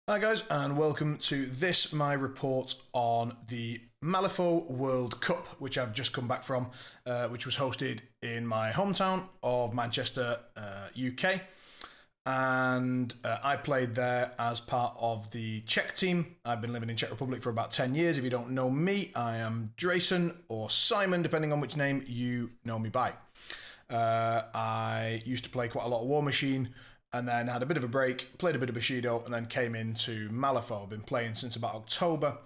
Hi guys, and welcome to this, my report on the Malifaux World Cup, which I've just come back from, which was hosted in my hometown of Manchester, UK. And I played there as part of the Czech team. I've been living in Czech Republic for about 10 years. If you don't know me, I am Drayson, or Simon, depending on which name you know me by. I used to play quite a lot of War Machine, and then had a bit of a break, played a bit of Bushido, and then came into Malifaux. I've been playing since about October,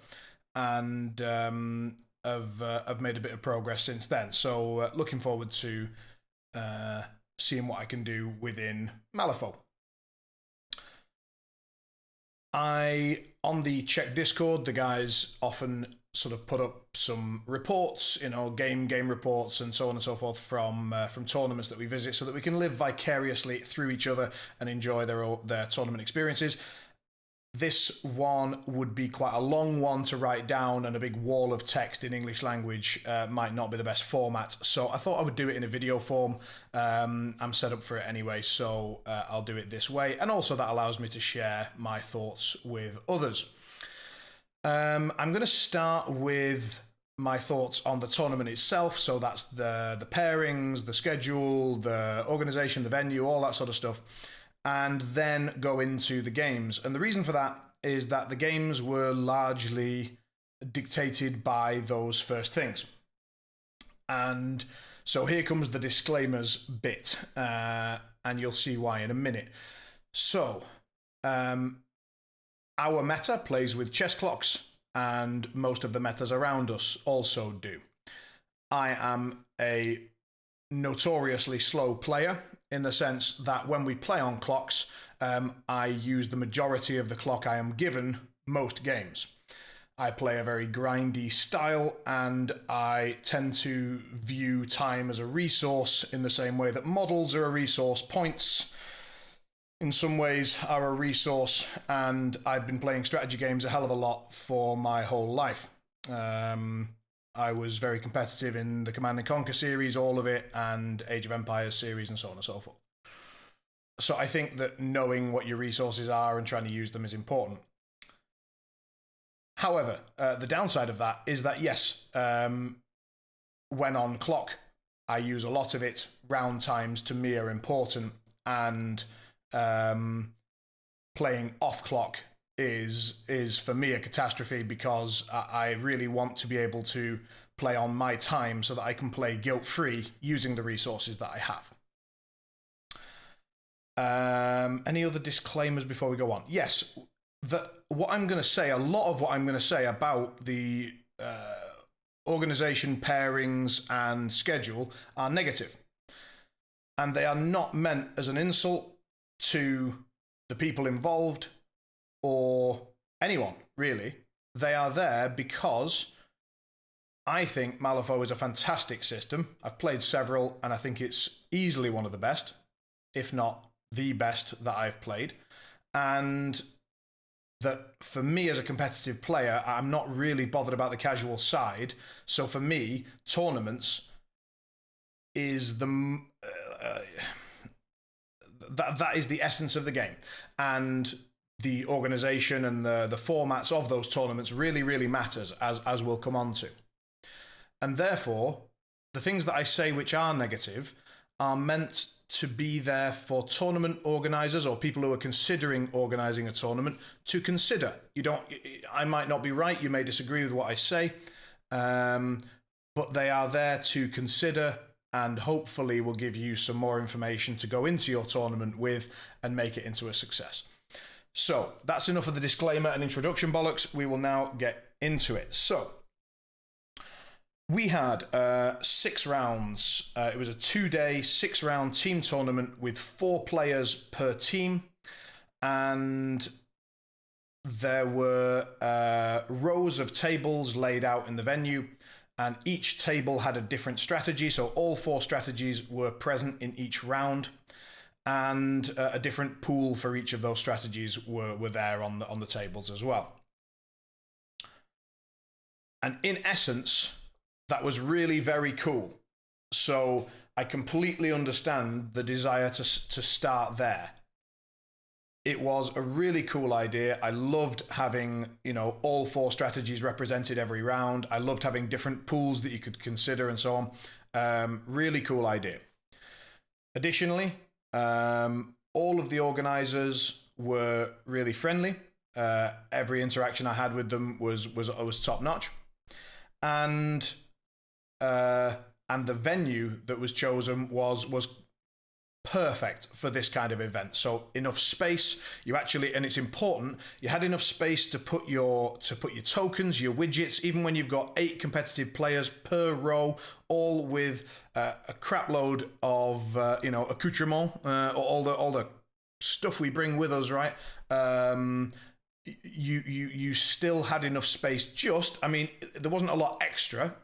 and I've made a bit of progress since then. So looking forward to seeing what I can do within Malifaux. On the Czech Discord, the guys often sort of put up some reports, game reports and so on and so forth from tournaments that we visit, so that we can live vicariously through each other and enjoy their tournament experiences. This one would be quite a long one to write down, and a big wall of text in English language might not be the best format. So I thought I would do it in a video form. I'm set up for it anyway, so I'll do it this way. And also that allows me to share my thoughts with others. I'm going to start with my thoughts on the tournament itself. So that's the pairings, the schedule, the organization, the venue, all that sort of stuff. And then go into the games. And the reason for that is that the games were largely dictated by those first things. And so here comes the disclaimers bit, and you'll see why in a minute. So, our meta plays with chess clocks, and most of the metas around us also do. I am a notoriously slow player, in the sense that when we play on clocks, I use the majority of the clock I am given most games. I play a very grindy style, and I tend to view time as a resource in the same way that models are a resource, points in some ways are a resource, and I've been playing strategy games a hell of a lot for my whole life. I was very competitive in the Command & Conquer series, all of it, and Age of Empires series, and so on and so forth. So I think that knowing what your resources are and trying to use them is important. However, the downside of that is that, yes, when on clock, I use a lot of it. Round times to me are important, and playing off clock is for me a catastrophe, because I really want to be able to play on my time so that I can play guilt-free using the resources that I have. Any other disclaimers before we go on? Yes, what I'm going to say, a lot of what I'm going to say about the organization, pairings, and schedule are negative. And they are not meant as an insult to the people involved or anyone, really. They are there because I think Malifaux is a fantastic system. I've played several, and I think it's easily one of the best, if not the best that I've played. And that for me as a competitive player, I'm not really bothered about the casual side. So for me, tournaments is that is the essence of the game. And the organization and the formats of those tournaments really matters, as we'll come on to. And therefore, the things that I say which are negative are meant to be there for tournament organizers or people who are considering organizing a tournament to consider. I might not be right, you may disagree with what I say, but they are there to consider, and hopefully will give you some more information to go into your tournament with and make it into a success. So that's enough of the disclaimer and introduction bollocks. We will now get into it. So we had 6 rounds. It was a 2-day, 6-round team tournament with 4 players per team. And there were rows of tables laid out in the venue. And each table had a different strategy. So all 4 strategies were present in each round. And a different pool for each of those strategies were there on the tables as well. And in essence, that was really very cool. So I completely understand the desire to start there. It was a really cool idea. I loved having, all 4 strategies represented every round. I loved having different pools that you could consider and so on. Really cool idea. Additionally, all of the organizers were really friendly. Every interaction I had with them was top notch, and the venue that was chosen was perfect for this kind of event. So enough space. And it's important, you had enough space to put your tokens, your widgets, even when you've got 8 competitive players per row, all with a crap load of accoutrement, all the stuff we bring with us, right? You still had enough space. There wasn't a lot extra.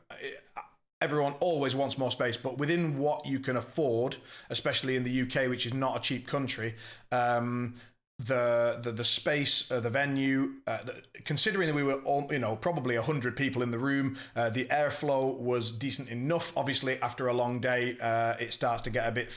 Everyone always wants more space, but within what you can afford, especially in the UK, which is not a cheap country, the space, the venue, considering that we were all, probably 100 people in the room, the airflow was decent enough. Obviously, after a long day, it starts to get a bit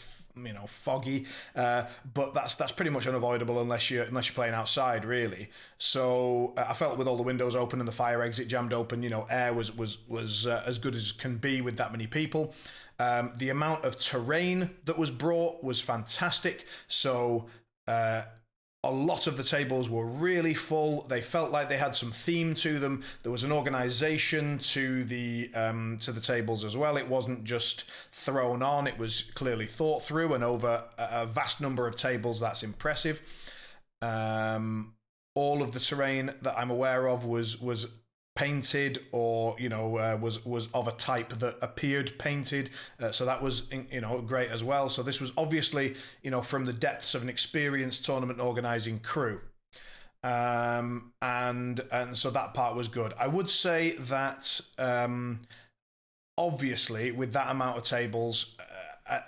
foggy, but that's pretty much unavoidable unless you're playing outside, really. So I felt with all the windows open and the fire exit jammed open, air was as good as can be with that many people. The amount of terrain that was brought was fantastic. So a lot of the tables were really full. They felt like they had some theme to them. There was an organization to the tables as well. It wasn't just thrown on. It was clearly thought through, and over a vast number of tables. That's impressive. All of the terrain that I'm aware of was painted, or was of a type that appeared painted, so that was great as well. So this was obviously from the depths of an experienced tournament organizing crew, and so that part was good. I would say that obviously with that amount of tables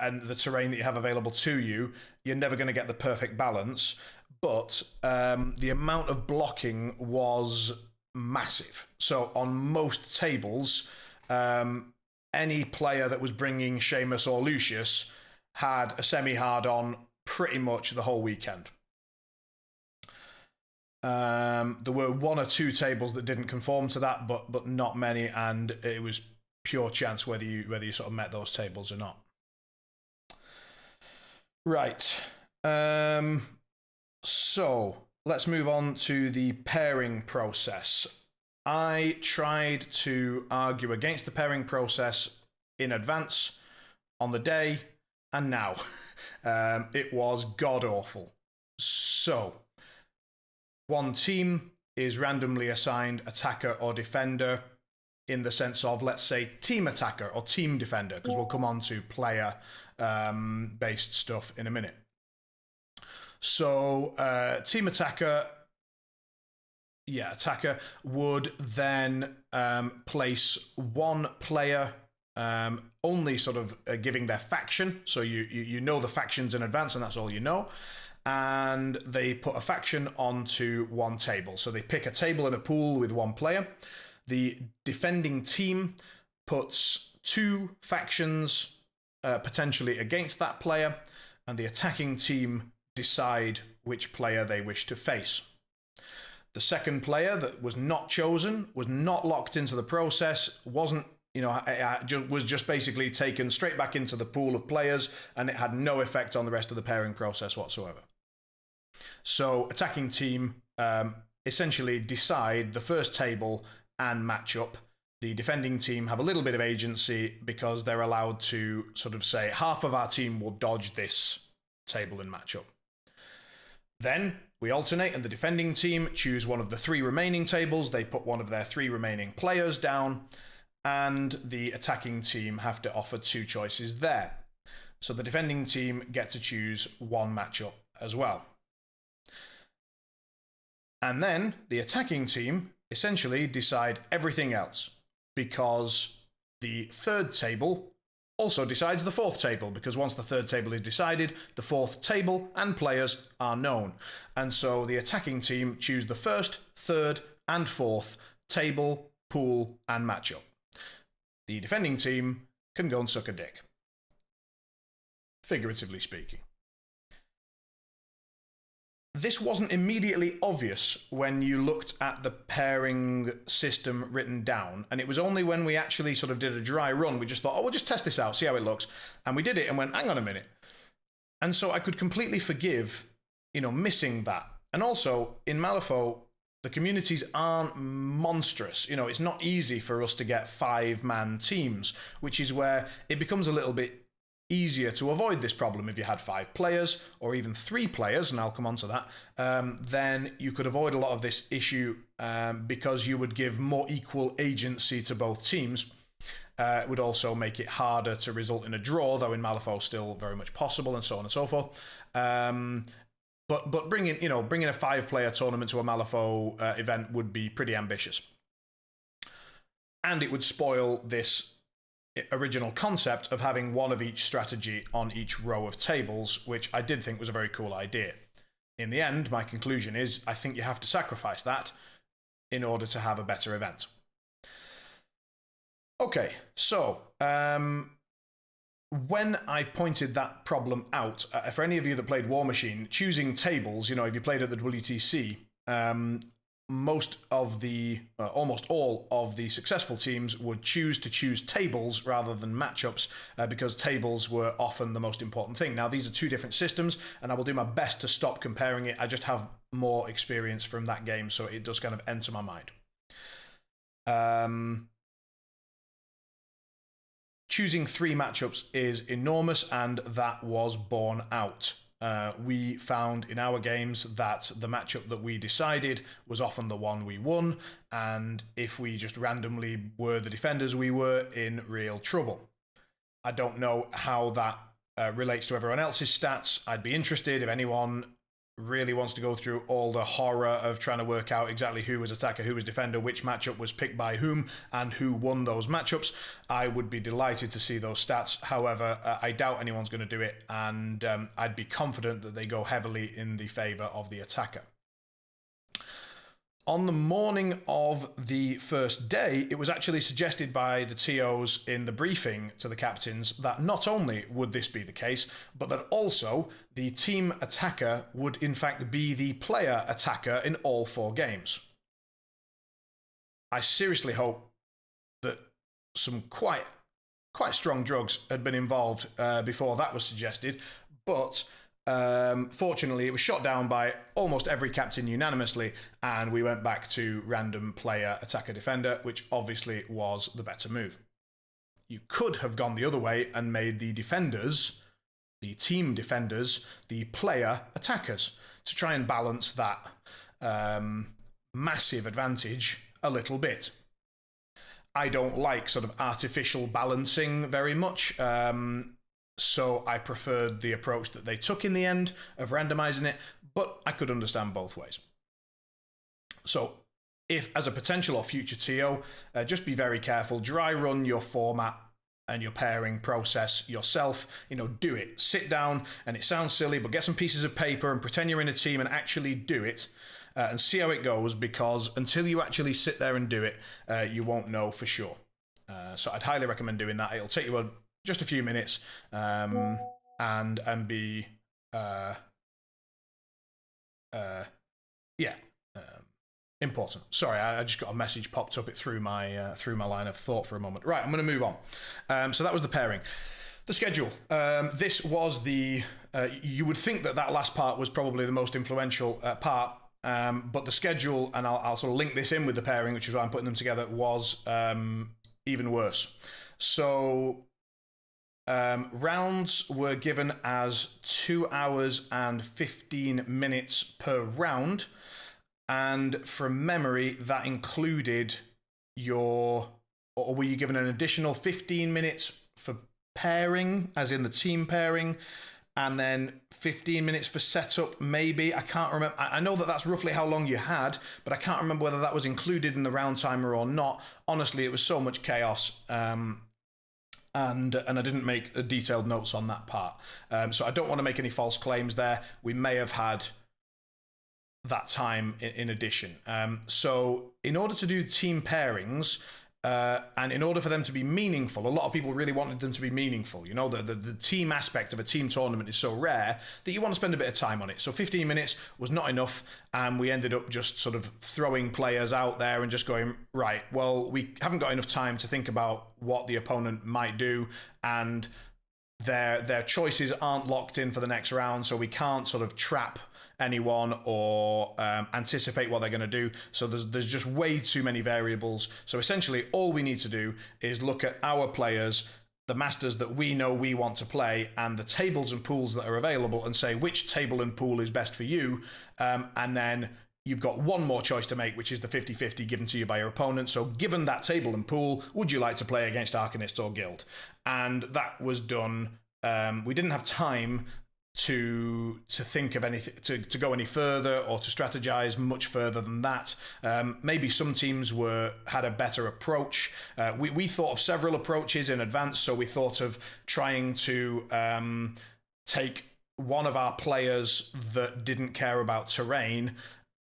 and the terrain that you have available to you, you're never going to get the perfect balance, but the amount of blocking was massive. So on most tables, any player that was bringing Seamus or Lucius had a semi-hard on pretty much the whole weekend. There were 1 or 2 tables that didn't conform to that, but not many, and it was pure chance whether you sort of met those tables or not. Right. So let's move on to the pairing process. I tried to argue against the pairing process in advance, on the day, and now. It was god-awful. So, one team is randomly assigned attacker or defender in the sense of, let's say, team attacker or team defender, because we'll come on to player-based stuff in a minute. So, team attacker would then place one player, only sort of giving their faction. So you know the factions in advance, and that's all you know. And they put a faction onto one table. So they pick a table in a pool with one player. The defending team puts 2 factions potentially against that player, and the attacking team decide which player they wish to face. The second player that was not chosen, was not locked into the process, was just basically taken straight back into the pool of players, and it had no effect on the rest of the pairing process whatsoever. So attacking team essentially decide the first table and matchup. The defending team have a little bit of agency because they're allowed to sort of say, half of our team will dodge this table and matchup. Then we alternate, and the defending team choose one of the 3 remaining tables. They put one of their 3 remaining players down, and the attacking team have to offer 2 choices there. So the defending team get to choose one matchup as well. And then the attacking team essentially decide everything else, because the third table also decides the fourth table, because once the third table is decided, the fourth table and players are known. And so the attacking team choose the first, third, and fourth table, pool, and matchup. The defending team can go and suck a dick, figuratively speaking. this wasn't immediately obvious when you looked at the pairing system written down, and it was only when we actually sort of did a dry run, we just thought, oh, we'll just test this out, see how it looks, and we did it and went, hang on a minute. And so I could completely forgive, missing that. And also, in Malifaux, the communities aren't monstrous. It's not easy for us to get 5-man teams, which is where it becomes a little bit easier to avoid this problem. If you had 5 players or even 3 players, and I'll come on to that, then you could avoid a lot of this issue because you would give more equal agency to both teams. It would also make it harder to result in a draw, though in Malifaux still very much possible, and so on and so forth. But bringing a 5-player tournament to a Malifaux event would be pretty ambitious, and it would spoil this original concept of having one of each strategy on each row of tables, which I did think was a very cool idea. In the end, my conclusion is I think you have to sacrifice that in order to have a better event. Okay, so when I pointed that problem out, for any of you that played War Machine, choosing tables, if you played at the WTC, almost all of the successful teams would choose tables rather than matchups because tables were often the most important thing. Now, these are 2 different systems, and I will do my best to stop comparing it. I just have more experience from that game, so it does kind of enter my mind. Choosing 3 matchups is enormous, and that was borne out. We found in our games that the matchup that we decided was often the one we won, and if we just randomly were the defenders, we were in real trouble. I don't know how that relates to everyone else's stats. I'd be interested if anyone really wants to go through all the horror of trying to work out exactly who was attacker, who was defender, which matchup was picked by whom, and who won those matchups. I would be delighted to see those stats. However, I doubt anyone's going to do it, and I'd be confident that they go heavily in the favour of the attacker. On the morning of the first day, it was actually suggested by the TOs in the briefing to the captains that not only would this be the case, but that also the team attacker would in fact be the player attacker in all 4 games. I seriously hope that some quite strong drugs had been involved before that was suggested, but fortunately, it was shot down by almost every captain unanimously, and we went back to random player, attacker, defender, which obviously was the better move. You could have gone the other way and made the defenders, the team defenders, the player attackers to try and balance that massive advantage a little bit. I don't like sort of artificial balancing very much. So I preferred the approach that they took in the end of randomizing it, but I could understand both ways. So if, as a potential or future TO, just be very careful, dry run your format and your pairing process yourself. Do it. Sit down, and it sounds silly, but get some pieces of paper and pretend you're in a team and actually do it and see how it goes, because until you actually sit there and do it, you won't know for sure. So I'd highly recommend doing that. It'll take you just a few minutes, and be important. Sorry, I just got a message popped up through my line of thought for a moment. Right, I'm going to move on. So that was the pairing. The schedule. This was the you would think that last part was probably the most influential part, but the schedule, and I'll sort of link this in with the pairing, which is why I'm putting them together, was even worse. So rounds were given as 2 hours and 15 minutes per round, and from memory that included or were you given an additional 15 minutes for pairing, as in the team pairing, and then 15 minutes for setup, maybe? I can't remember. I know that that's roughly how long you had, but I can't remember whether that was included in the round timer or not. Honestly, it was so much chaos. And I didn't make detailed notes on that part. So I don't want to make any false claims there. We may have had that time in addition. So in order to do team pairings, And in order for them to be meaningful, a lot of people really wanted them to be meaningful. You know, the team aspect of a team tournament is so rare that you want to spend a bit of time on it. So 15 minutes was not enough, and we ended up just sort of throwing players out there and just going, right, well, we haven't got enough time to think about what the opponent might do, and their choices aren't locked in for the next round, so we can't sort of trap anyone or anticipate what they're going to do. So there's just way too many variables. So essentially all we need to do is look at our players, the masters that we know we want to play, and the tables and pools that are available, and say which table and pool is best for you. And then you've got one more choice to make, which is the 50-50 given to you by your opponent. So given that table and pool, would you like to play against Arcanists or Guild? And that was done. We didn't have time to think of anything, to go any further or to strategize much further than that. Maybe some teams had a better approach. We thought of several approaches in advance, so we thought of trying to take one of our players that didn't care about terrain,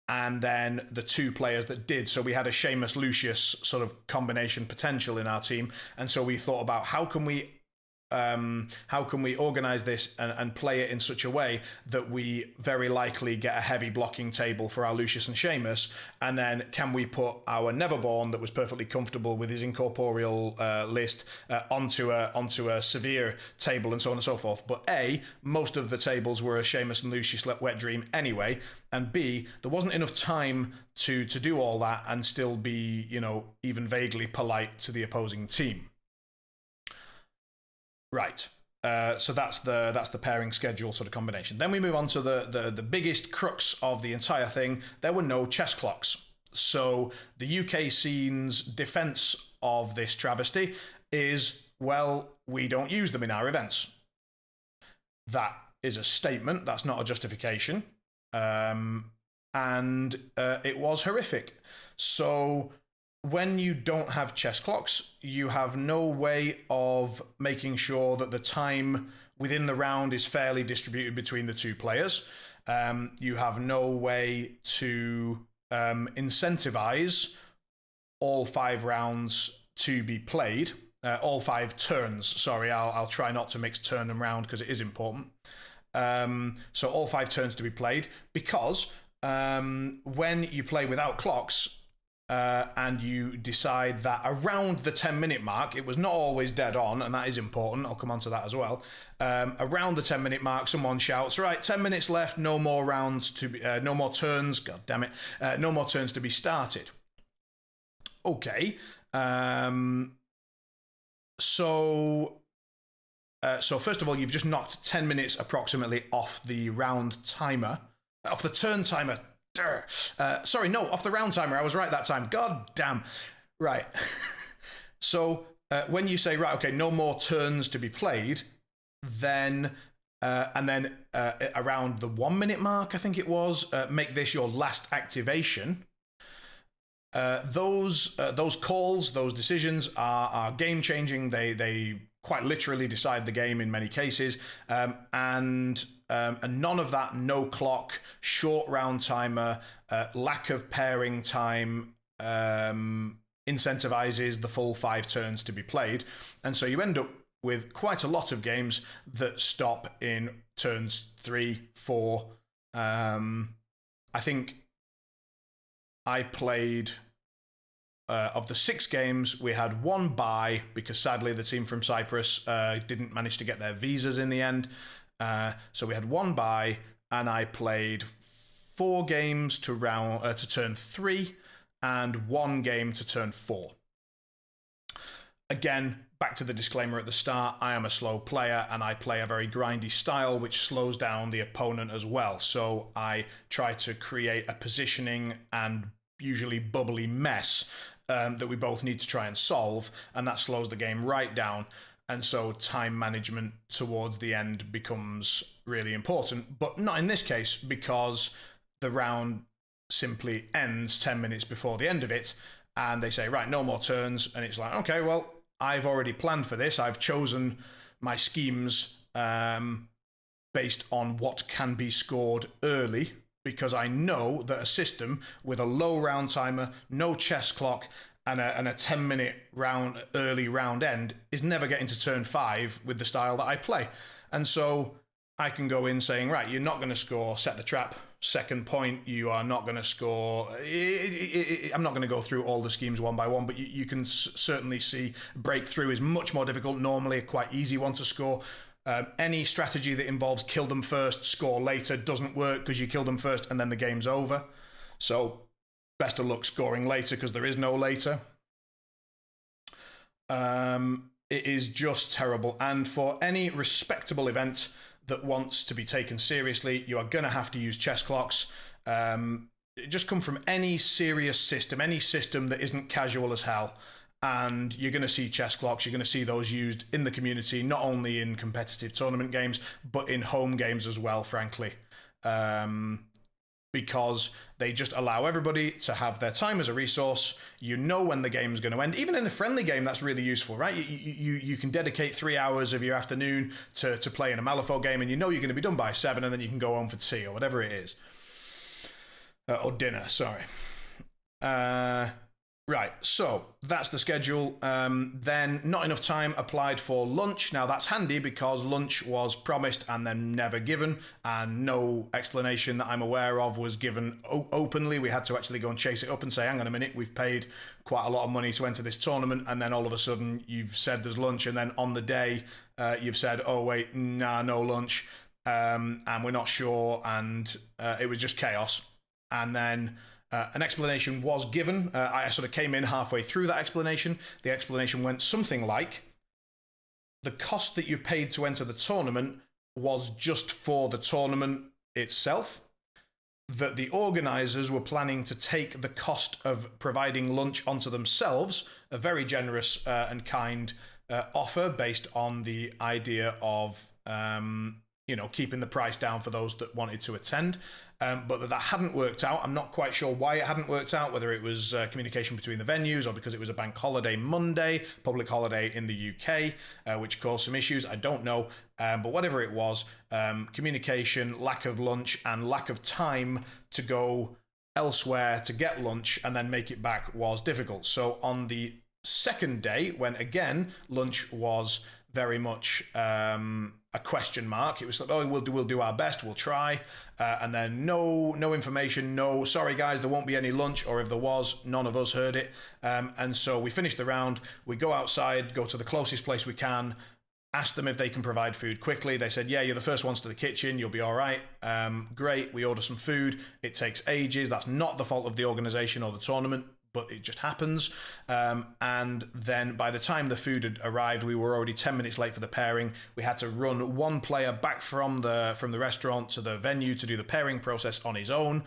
and then the two players that did. So we had a Seamus Lucius sort of combination potential in our team, and so we thought about how can we organize this and play it in such a way that we very likely get a heavy blocking table for our Lucius and Seamus, and then can we put our Neverborn that was perfectly comfortable with his incorporeal list onto a severe table, and so on and so forth. But A, most of the tables were a Seamus and Lucius Wet Dream anyway, and B, there wasn't enough time to do all that and still be, you know, even vaguely polite to the opposing team. Right. So that's the pairing schedule sort of combination. Then we move on to the biggest crux of the entire thing. There were no chess clocks. So the UK scene's defense of this travesty is, well, we don't use them in our events. That is a statement. That's not a justification. And it was horrific. So when you don't have chess clocks, you have no way of making sure that the time within the round is fairly distributed between the two players. You have no way to incentivize all 5 rounds to be played. All 5 turns, sorry, I'll try not to mix turn and round because it is important. So all 5 turns to be played, because when you play without clocks, and you decide that around the 10-minute mark, it was not always dead on, and that is important, I'll come on to that as well. Around the 10-minute mark, someone shouts, right, 10 minutes left, no more rounds to be, no more turns, god damn it, no more turns to be started. Okay. So first of all, you've just knocked 10 minutes approximately off the round timer, off the turn timer. Sorry, no, off the round timer. I was right that time. God damn. Right. So when you say, right, okay, no more turns to be played, then and then around the 1 minute mark, I think it was, make this your last activation. Those calls, those decisions are game changing. They quite literally decide the game in many cases, and none of that no clock, short round timer, lack of pairing time incentivizes the full 5 turns to be played, and so you end up with quite a lot of games that stop in turns 3, 4. I think I played, of the 6 games, we had 1 bye because sadly the team from Cyprus didn't manage to get their visas in the end. So we had 1 bye, and I played 4 games to turn 3 and 1 game to turn 4. Again, back to the disclaimer at the start, I am a slow player and I play a very grindy style which slows down the opponent as well. So I try to create a positioning and usually bubbly mess that we both need to try and solve, and that slows the game right down. And so time management towards the end becomes really important, but not in this case, because the round simply ends 10 minutes before the end of it, and they say, right, no more turns, and it's like, okay, well, I've already planned for this. I've chosen my schemes based on what can be scored early, because I know that a system with a low round timer, no chess clock, and a 10-minute early round end is never getting to turn 5 with the style that I play. And so I can go in saying, right, you're not going to score, set the trap, second point, you are not going to score. I'm not going to go through all the schemes one by one, but you can certainly see breakthrough is much more difficult, normally a quite easy one to score. Any strategy that involves kill them first, score later doesn't work because you kill them first and then the game's over. So best of luck scoring later because there is no later. It is just terrible. And for any respectable event that wants to be taken seriously, you are going to have to use chess clocks. Just come from any serious system, any system that isn't casual as hell. And you're going to see chess clocks. You're going to see those used in the community, not only in competitive tournament games, but in home games as well, frankly. Because they just allow everybody to have their time as a resource. You know when the game's going to end. Even in a friendly game, that's really useful, right? You can dedicate 3 hours of your afternoon to play in a Malifaux game, and you know you're going to be done by 7, and then you can go home for tea or whatever it is. Or dinner, sorry. Right, so that's the schedule. Then not enough time applied for lunch. Now that's handy because lunch was promised and then never given, and no explanation that I'm aware of was given openly. We had to actually go and chase it up and say, hang on a minute, we've paid quite a lot of money to enter this tournament, and then all of a sudden you've said there's lunch, and then on the day you've said, oh wait, nah, no lunch, and we're not sure, and it was just chaos. And then an explanation was given. I sort of came in halfway through that explanation. The explanation went something like, the cost that you paid to enter the tournament was just for the tournament itself, that the organisers were planning to take the cost of providing lunch onto themselves, a very generous and kind offer based on the idea of keeping the price down for those that wanted to attend. But that hadn't worked out. I'm not quite sure why it hadn't worked out, whether it was communication between the venues or because it was a bank holiday Monday, public holiday in the UK, which caused some issues. I don't know. But whatever it was, communication, lack of lunch, and lack of time to go elsewhere to get lunch and then make it back was difficult. So on the second day, when again, lunch was very much a question mark. It was like, oh, we'll do our best, we'll try, and then no information, no, sorry guys, there won't be any lunch, or if there was, none of us heard it. And so we finished the round, we go outside, go to the closest place we can, ask them if they can provide food quickly. They said, yeah, you're the first ones to the kitchen, you'll be all right. Great, we order some food. It takes ages. That's not the fault of the organisation or the tournament, but it just happens. And then by the time the food had arrived, we were already 10 minutes late for the pairing. We had to run one player back from the restaurant to the venue to do the pairing process on his own.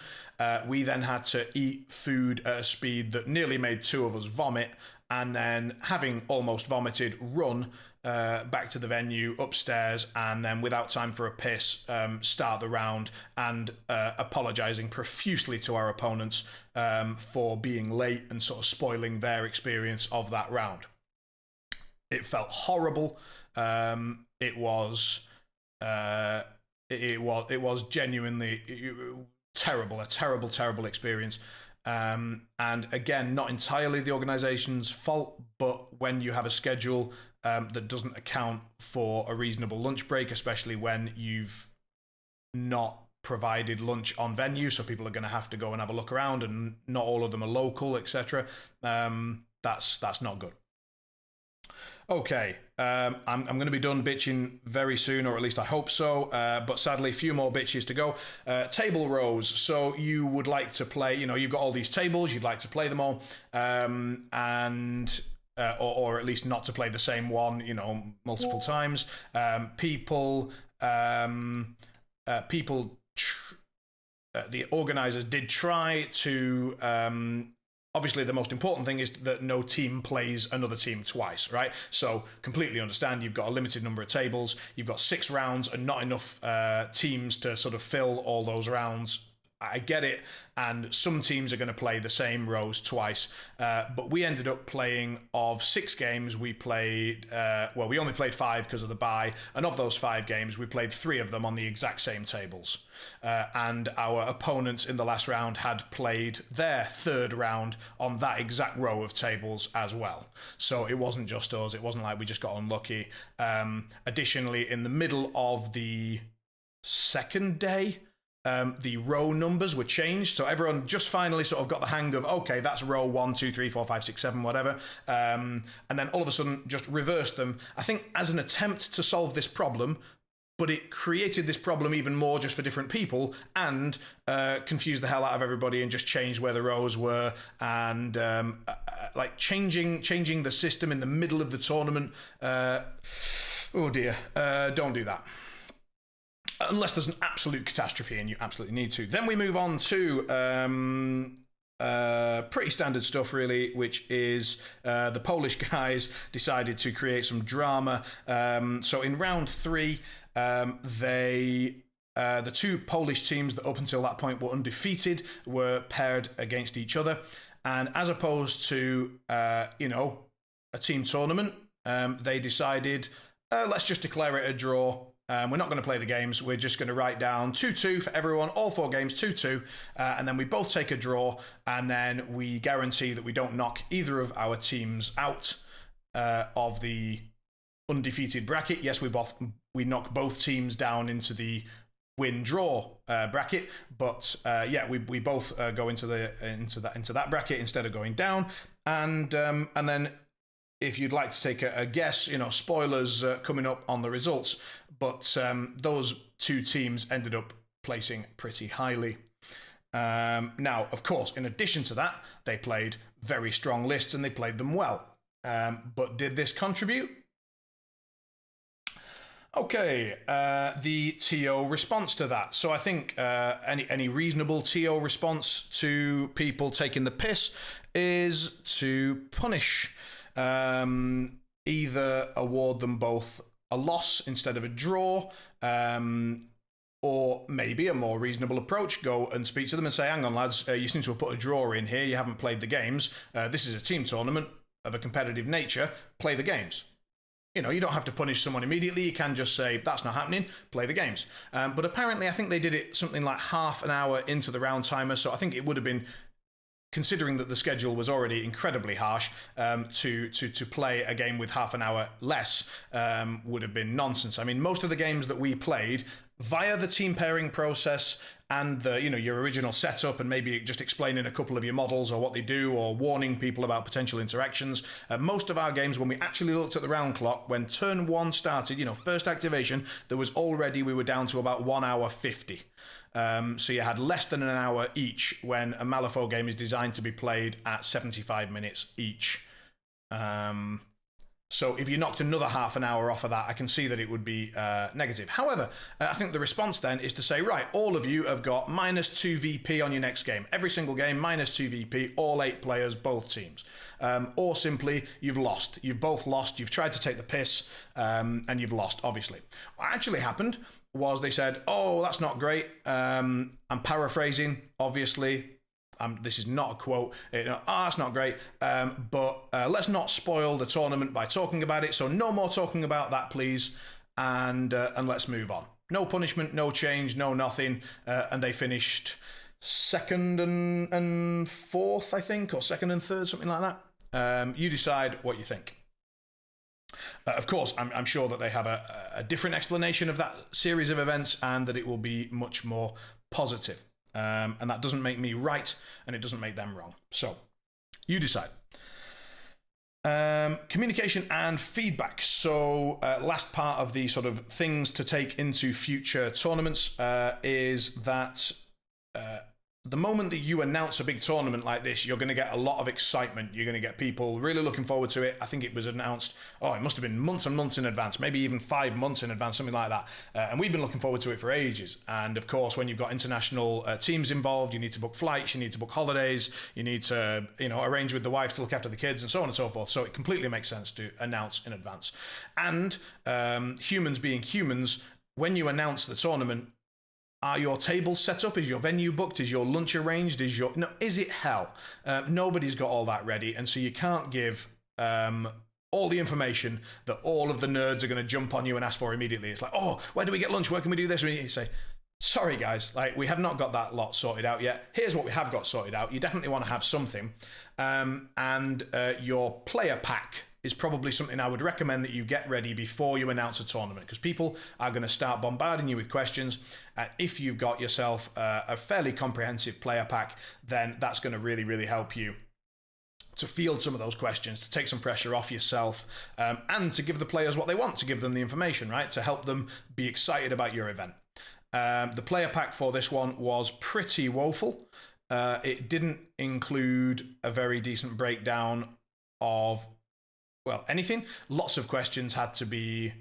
We then had to eat food at a speed that nearly made 2 of us vomit, and then, having almost vomited, run back to the venue upstairs, and then without time for a piss, start the round, and apologising profusely to our opponents for being late and sort of spoiling their experience of that round. It felt horrible. It was genuinely terrible, a terrible experience. And again, not entirely the organisation's fault, but when you have a schedule that doesn't account for a reasonable lunch break, especially when you've not provided lunch on venue, so people are going to have to go and have a look around, and not all of them are local, etc. That's not good. Okay, I'm going to be done bitching very soon, or at least I hope so, but sadly a few more bitches to go. Table rows. So you would like to play, you've got all these tables, you'd like to play them all, or at least not to play the same one, multiple times. The organisers did try to... Obviously, the most important thing is that no team plays another team twice, right? So completely understand you've got a limited number of tables, you've got 6 rounds and not enough teams to sort of fill all those rounds. I get it, and some teams are going to play the same rows twice, but we ended up playing, of 6 games, we played, we only played 5 because of the bye, and of those 5 games, we played 3 of them on the exact same tables. And our opponents in the last round had played their 3rd round on that exact row of tables as well. So it wasn't just us, it wasn't like we just got unlucky. Additionally, in the middle of the 2nd day, the row numbers were changed, so everyone just finally sort of got the hang of, okay, that's row 1, 2, 3, 4, 5, 6, 7, whatever, and then all of a sudden just reversed them, I think as an attempt to solve this problem, but it created this problem even more just for different people, and confused the hell out of everybody, and just changed where the rows were, and like changing the system in the middle of the tournament. Oh dear, don't do that. Unless there's an absolute catastrophe and you absolutely need to. Then we move on to pretty standard stuff, really, which is the Polish guys decided to create some drama. So in round 3, the 2 Polish teams that up until that point were undefeated were paired against each other. And as opposed to, a team tournament, they decided, let's just declare it a draw. We're not going to play the games. We're just going to write down 2-2 for everyone, all 4 games, 2-2, and then we both take a draw, and then we guarantee that we don't knock either of our teams out of the undefeated bracket. Yes, we knock both teams down into the win-draw bracket, but we both go into that bracket instead of going down, and then, if you'd like to take a guess, spoilers coming up on the results, but those 2 teams ended up placing pretty highly. Now, of course, in addition to that, they played very strong lists and they played them well. But did this contribute? Okay, the TO response to that. So I think any reasonable TO response to people taking the piss is to punish. Either award them both a loss instead of a draw, or maybe a more reasonable approach, go and speak to them and say, hang on lads, you seem to have put a draw in here, you haven't played the games, this is a team tournament of a competitive nature, play the games. You don't have to punish someone immediately, you can just say, that's not happening, play the games. But apparently I think they did it something like half an hour into the round timer, so I think it would have been, considering that the schedule was already incredibly harsh, to play a game with half an hour less would have been nonsense. I mean, most of the games that we played via the team pairing process and your original setup, and maybe just explaining a couple of your models or what they do, or warning people about potential interactions. Most of our games, when we actually looked at the round clock, when turn 1 started, first activation, we were down to about 1 hour 50. So you had less than an hour each when a Malifaux game is designed to be played at 75 minutes each. So if you knocked another half an hour off of that, I can see that it would be negative. However, I think the response then is to say, right, all of you have got -2 VP on your next game. Every single game, -2 VP, all 8 players, both teams. Or simply, you've lost. You've both lost. You've tried to take the piss, and you've lost, obviously. What actually happened was they said, oh, that's not great. I'm paraphrasing, obviously. This is not a quote. That's not great. But let's not spoil the tournament by talking about it. So no more talking about that, please. And let's move on. No punishment, no change, no nothing. And they finished 2nd and 4th, I think, or 2nd and 3rd, something like that. You decide what you think. Of course, I'm sure that they have a different explanation of that series of events, and that it will be much more positive. And that doesn't make me right, and it doesn't make them wrong. So, you decide. Communication and feedback. So, last part of the sort of things to take into future tournaments is that the moment that you announce a big tournament like this, you're going to get a lot of excitement. You're going to get people really looking forward to it. I think it was announced, it must have been months and months in advance, maybe even 5 months in advance, something like that. And we've been looking forward to it for ages. And of course, when you've got international teams involved, you need to book flights, you need to book holidays, you need to, arrange with the wife to look after the kids, and so on and so forth. So it completely makes sense to announce in advance. And humans being humans, when you announce the tournament, Are your tables set up? Is your venue booked? Is your lunch arranged? Is it hell? Nobody's got all that ready, and so you can't give all the information that all of the nerds are going to jump on you and ask for immediately. It's like, oh, where do we get lunch? Where can we do this? And you say, sorry guys, like we have not got that lot sorted out yet. Here's what we have got sorted out. You definitely want to have something, and your player pack is probably something I would recommend that you get ready before you announce a tournament, because people are going to start bombarding you with questions. And if you've got yourself a fairly comprehensive player pack, then that's going to really, really help you to field some of those questions, to take some pressure off yourself, and to give the players what they want, to give them the information, right? To help them be excited about your event. The player pack for this one was pretty woeful. It didn't include a very decent breakdown of, well, anything. Lots of questions had to be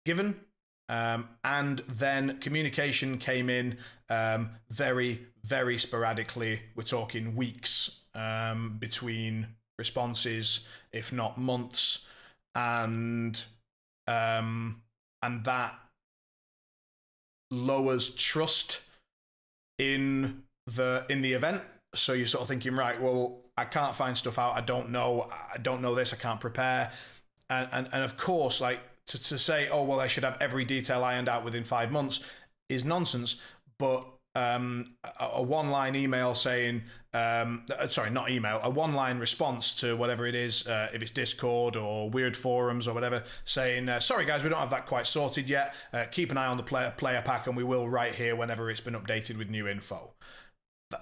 given, and then communication came in very, very sporadically. We're talking weeks between responses, if not months, and that lowers trust in the event. So you're sort of thinking, right, well, I can't find stuff out. I don't know this. I can't prepare. And of course, like to say, oh, well, I should have every detail ironed out within 5 months is nonsense. But a one-line email saying, a one-line response to whatever it is, if it's Discord or weird forums or whatever, saying, sorry guys, we don't have that quite sorted yet. Keep an eye on the player pack, and we will right here whenever it's been updated with new info.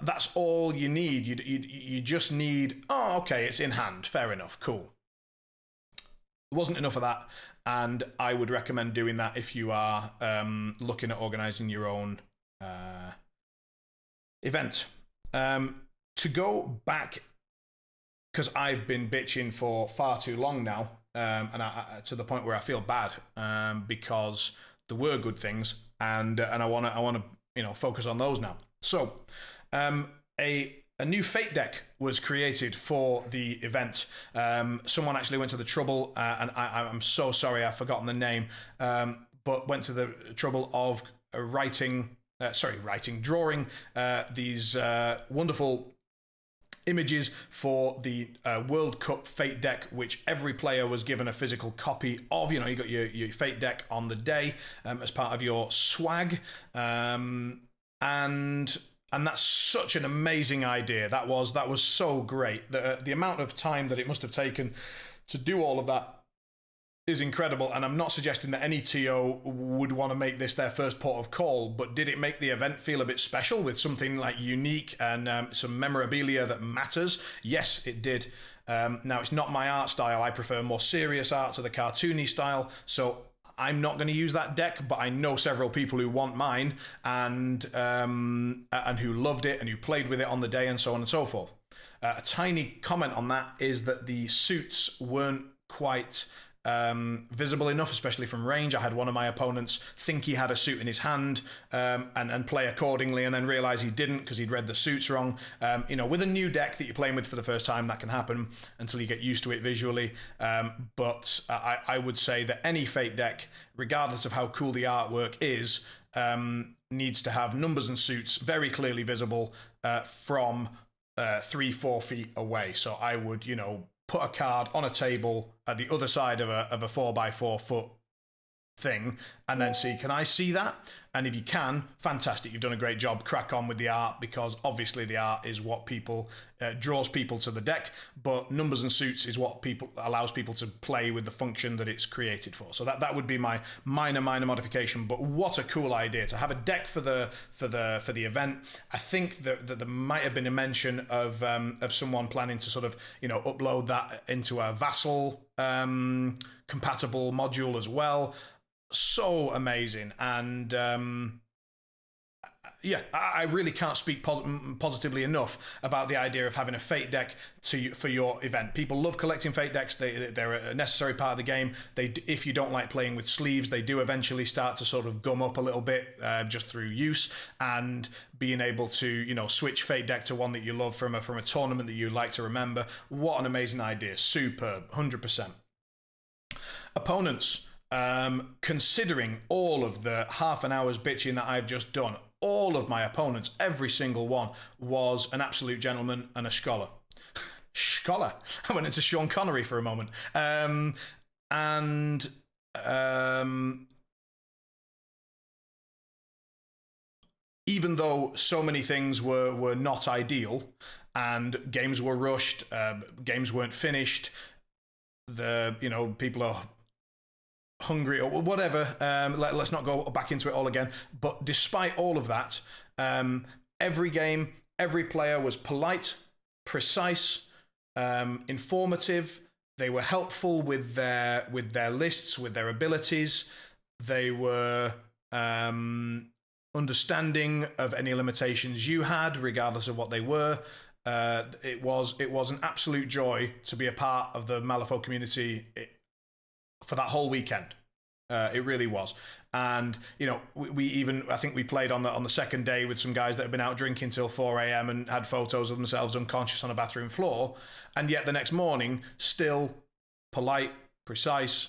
That's all you need. You just need, oh, okay, it's in hand. Fair enough. Cool. There wasn't enough of that, and I would recommend doing that if you are looking at organising your own event. To go back, because I've been bitching for far too long now, and to the point where I feel bad because there were good things, and I want to focus on those now. So. A new Fate deck was created for the event. Someone actually went to the trouble, and I'm so sorry I've forgotten the name, but went to the trouble of drawing these wonderful images for the World Cup Fate deck, which every player was given a physical copy of. You got your Fate deck on the day as part of your swag, and that's such an amazing idea. That was so great. The amount of time that it must have taken to do all of that is incredible. And I'm not suggesting that any TO would want to make this their first port of call, but did it make the event feel a bit special with something like unique and some memorabilia that matters? Yes, it did. Now, it's not my art style. I prefer more serious art to the cartoony style. So I'm not going to use that deck, but I know several people who want mine and who loved it and who played with it on the day and so on and so forth. A tiny comment on that is that the suits weren't quite visible enough, especially from range. I had one of my opponents think he had a suit in his hand and play accordingly, and then realize he didn't because he'd read the suits wrong. With a new deck that you're playing with for the first time, that can happen until you get used to it visually. But I would say that any Fate deck, regardless of how cool the artwork is, needs to have numbers and suits very clearly visible from 3-4 feet away. So I would, put a card on a table at the other side of a 4x4 foot thing and then see, can I see that? And if you can, fantastic, you've done a great job. Crack on with the art, because obviously the art is what people draws people to the deck, but numbers and suits is what allows people to play with the function that it's created for. So that would be my minor modification. But what a cool idea to have a deck for the event. I think that there might have been a mention of someone planning to sort of upload that into a Vassal compatible module as well. So amazing. And I really can't speak positively enough about the idea of having a Fate deck for your event. People love collecting Fate decks. They're a necessary part of the game. If you don't like playing with sleeves, they do eventually start to sort of gum up a little bit just through use, and being able to switch Fate deck to one that you love from a tournament that you like to remember. What an amazing idea. Superb. 100%. Opponents. Considering all of the half an hour's bitching that I've just done, all of my opponents, every single one, was an absolute gentleman and a scholar. Scholar. I went into Sean Connery for a moment. Even though so many things were not ideal, and games were rushed, games weren't finished, people are hungry or whatever. Let's not go back into it all again. But despite all of that, every game, every player was polite, precise, informative. They were helpful with their lists, with their abilities. They were understanding of any limitations you had, regardless of what they were. It was an absolute joy to be a part of the Malifaux community for that whole weekend. It really was. And we even, I think we played on the second day with some guys that had been out drinking till 4 a.m. and had photos of themselves unconscious on a bathroom floor, and yet the next morning still polite, precise,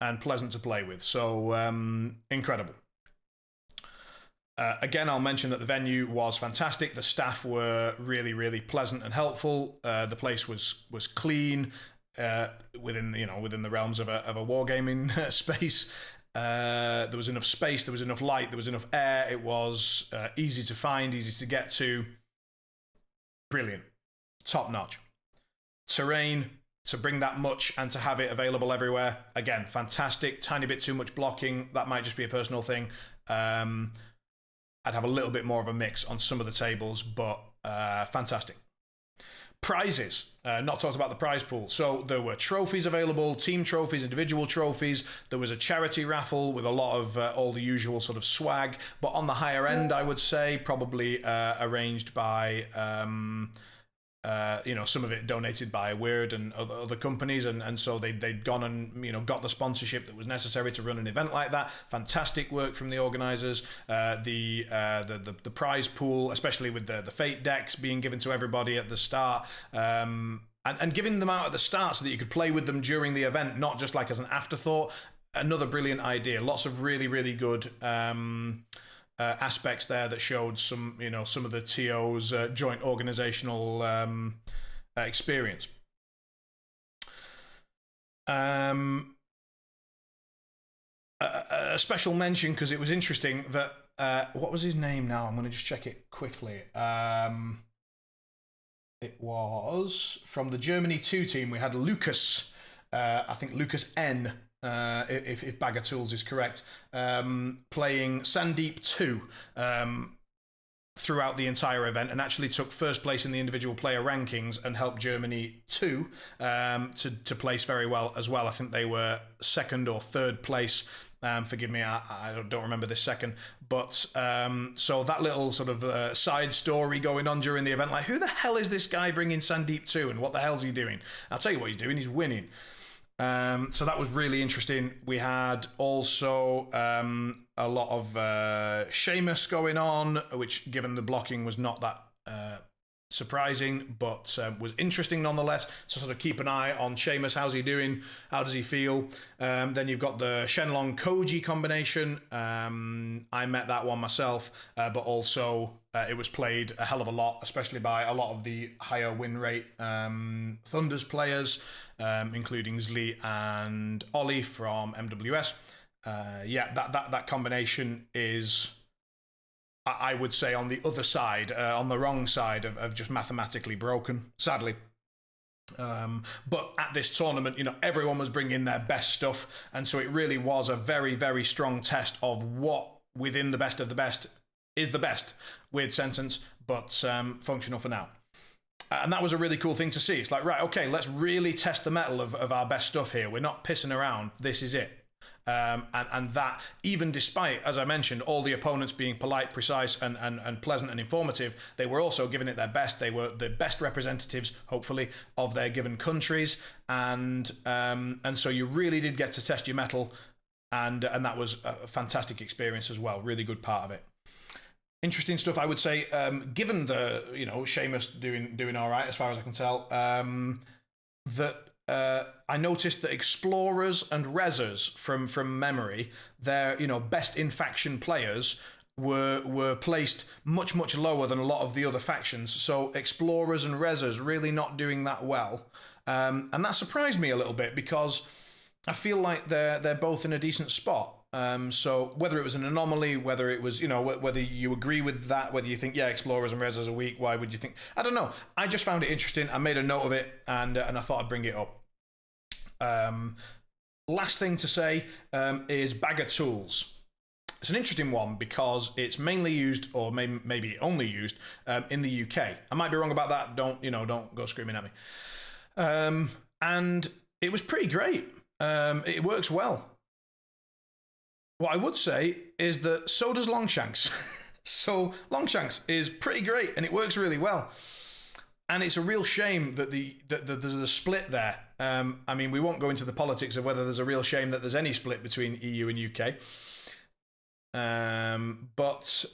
and pleasant to play with. So incredible. Again, I'll mention that the venue was fantastic. The staff were really, really pleasant and helpful. The place was clean, within the realms of a wargaming space. There was enough space, there was enough light, there was enough air. It was easy to find, easy to get to. Brilliant. Top notch. Terrain, to bring that much and to have it available everywhere, again, fantastic. Tiny bit too much blocking. That might just be a personal thing. I'd have a little bit more of a mix on some of the tables, but fantastic. Prizes. Not talked about the prize pool. So there were trophies available, team trophies, individual trophies. There was a charity raffle with a lot of all the usual sort of swag. But on the higher end, I would say, probably arranged by... some of it donated by Weird and other companies, and so they'd gone and got the sponsorship that was necessary to run an event like that. Fantastic work from the organisers. The prize pool, especially with the Fate decks being given to everybody at the start, and giving them out at the start so that you could play with them during the event, not just like as an afterthought. Another brilliant idea. Lots of really, really good aspects there that showed some of the TO's joint organizational experience. A special mention, because it was interesting that what was his name now? I'm going to just check it quickly. It was from the Germany 2 team. We had Lucas, I think Lucas N, if Bagger Tools is correct, playing Sandeep 2 throughout the entire event, and actually took first place in the individual player rankings and helped Germany 2 to place very well as well. I think they were second or third place. Forgive me, I don't remember this second. But so that little sort of side story going on during the event, like, who the hell is this guy bringing Sandeep 2 and what the hell's he doing? I'll tell you what he's doing, he's winning. So that was really interesting. We had also a lot of Seamus going on, which, given the blocking, was not that surprising, but was interesting nonetheless. So sort of keep an eye on Seamus. How's he doing? How does he feel? Then you've got the Shenlong Koji combination. I met that one myself, but also it was played a hell of a lot, especially by a lot of the higher win rate Thunders players, including Zli and Ollie from MWS. That combination is, I would say, on the other side, on the wrong side of just mathematically broken, sadly. But at this tournament, everyone was bringing their best stuff, and so it really was a very, very strong test of what within the best of the best is the best. Weird sentence, but functional for now. And that was a really cool thing to see. It's like, right, okay, let's really test the mettle of our best stuff here. We're not pissing around. This is it. And that, even despite, as I mentioned, all the opponents being polite, precise, and pleasant and informative, they were also giving it their best. They were the best representatives, hopefully, of their given countries, and so you really did get to test your mettle, and that was a fantastic experience as well. Really good part of it. Interesting stuff, I would say. Given the Seamus doing all right as far as I can tell, that. I noticed that explorers and rezzers from memory, they're best in faction players, were placed much lower than a lot of the other factions. So explorers and rezzers really not doing that well, and that surprised me a little bit because I feel like they're both in a decent spot. So whether it was an anomaly, whether it was, whether you agree with that, whether you think, yeah, explorers and rezzers are weak, why would you think? I don't know. I just found it interesting. I made a note of it, and I thought I'd bring it up. Last thing to say is Bag of Tools. It's an interesting one because it's mainly used, or maybe only used, in the UK. I might be wrong about that. Don't go screaming at me. And it was pretty great. It works well. What I would say is that so does Longshanks. So Longshanks is pretty great and it works really well. And it's a real shame that there's a split there. I mean, we won't go into the politics of whether there's a real shame that there's any split between EU and UK. But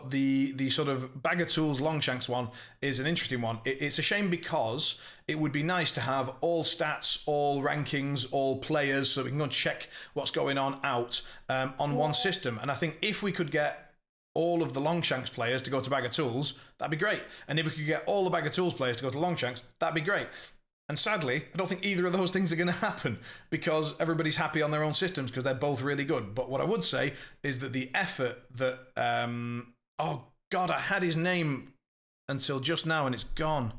the sort of Bag of Tools Longshanks one is an interesting one. It's a shame because it would be nice to have all stats, all rankings, all players, so we can go and check what's going on out on one system. And I think if we could get all of the Longshanks players to go to Bag of Tools, that'd be great. And if we could get all the Bag of Tools players to go to Longshanks, that'd be great. And sadly, I don't think either of those things are going to happen because everybody's happy on their own systems because they're both really good. But what I would say is that the effort that... oh, God, I had his name until just now and it's gone.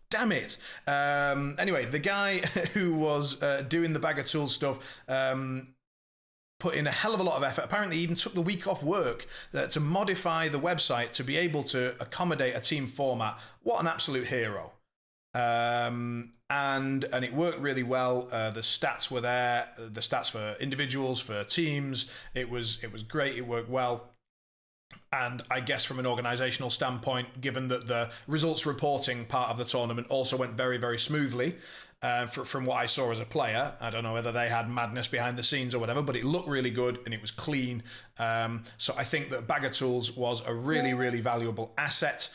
Damn it. Anyway, the guy who was doing the Bag of Tools stuff... put in a hell of a lot of effort. Apparently, he even took the week off work to modify the website to be able to accommodate a team format. What an absolute hero. And it worked really well. The stats were there, the stats for individuals, for teams. It was great. It worked well. And I guess from an organizational standpoint, given that the results reporting part of the tournament also went very, very smoothly, from what I saw as a player, I don't know whether they had madness behind the scenes or whatever, but it looked really good and it was clean. So I think that Bag of Tools was a really, really valuable asset.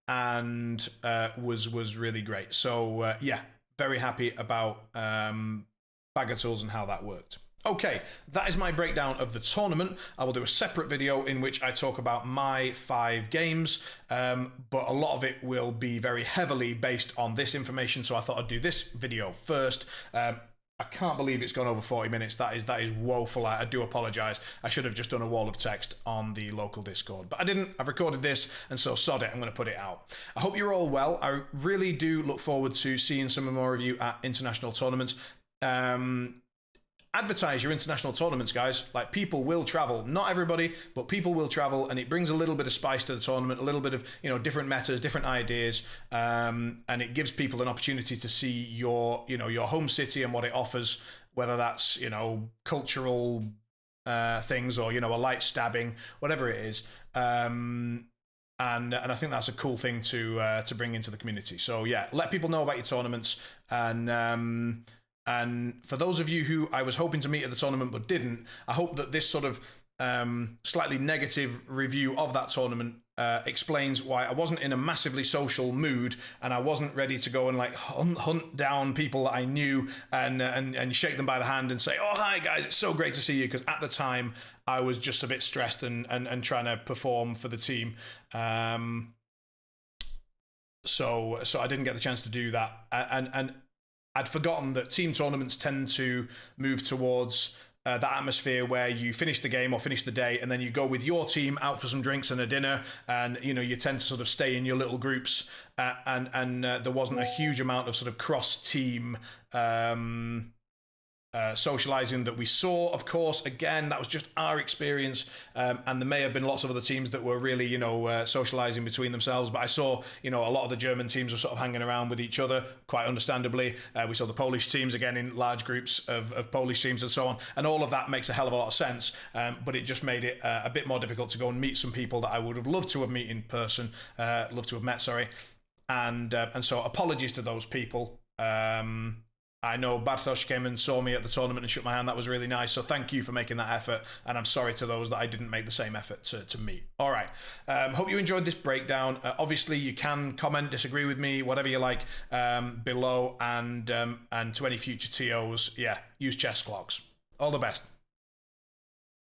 And was really great. So yeah, very happy about Bag of Tools and how that worked. Okay, that is my breakdown of the tournament. I will do a separate video in which I talk about my 5 games, but a lot of it will be very heavily based on this information, so I thought I'd do this video first. I can't believe it's gone over 40 minutes. That is woeful. I do apologise. I should have just done a wall of text on the local Discord, but I didn't. I've recorded this, and so sod it. I'm going to put it out. I hope you're all well. I really do look forward to seeing some more of you at international tournaments. Advertise your international tournaments, guys. Like, people will travel. Not everybody, but people will travel, and it brings a little bit of spice to the tournament, a little bit of, different metas, different ideas, and it gives people an opportunity to see your home city and what it offers, whether that's, cultural things or, a light stabbing, whatever it is. And I think that's a cool thing to bring into the community. So yeah, let people know about your tournaments, and for those of you who I was hoping to meet at the tournament but didn't, I hope that this sort of slightly negative review of that tournament explains why I wasn't in a massively social mood and I wasn't ready to go and hunt down people that I knew and shake them by the hand and say, oh, hi guys, it's so great to see you, because at the time I was just a bit stressed and trying to perform for the team. So I didn't get the chance to do that, and I'd forgotten that team tournaments tend to move towards that atmosphere where you finish the game or finish the day and then you go with your team out for some drinks and a dinner, and you tend to sort of stay in your little groups, and there wasn't a huge amount of sort of cross-team socializing that we saw. Of course, again, that was just our experience, and there may have been lots of other teams that were really socializing between themselves, but I saw a lot of the German teams were sort of hanging around with each other, quite understandably. We saw the Polish teams again in large groups of Polish teams and so on, and all of that makes a hell of a lot of sense, but it just made it a bit more difficult to go and meet some people that I would have loved to have met in person, and so apologies to those people. I know Bartosz came and saw me at the tournament and shook my hand. That was really nice. So thank you for making that effort. And I'm sorry to those that I didn't make the same effort to meet. All right. Hope you enjoyed this breakdown. Obviously, you can comment, disagree with me, whatever you like, below. And to any future TOs, yeah, use chess clocks. All the best.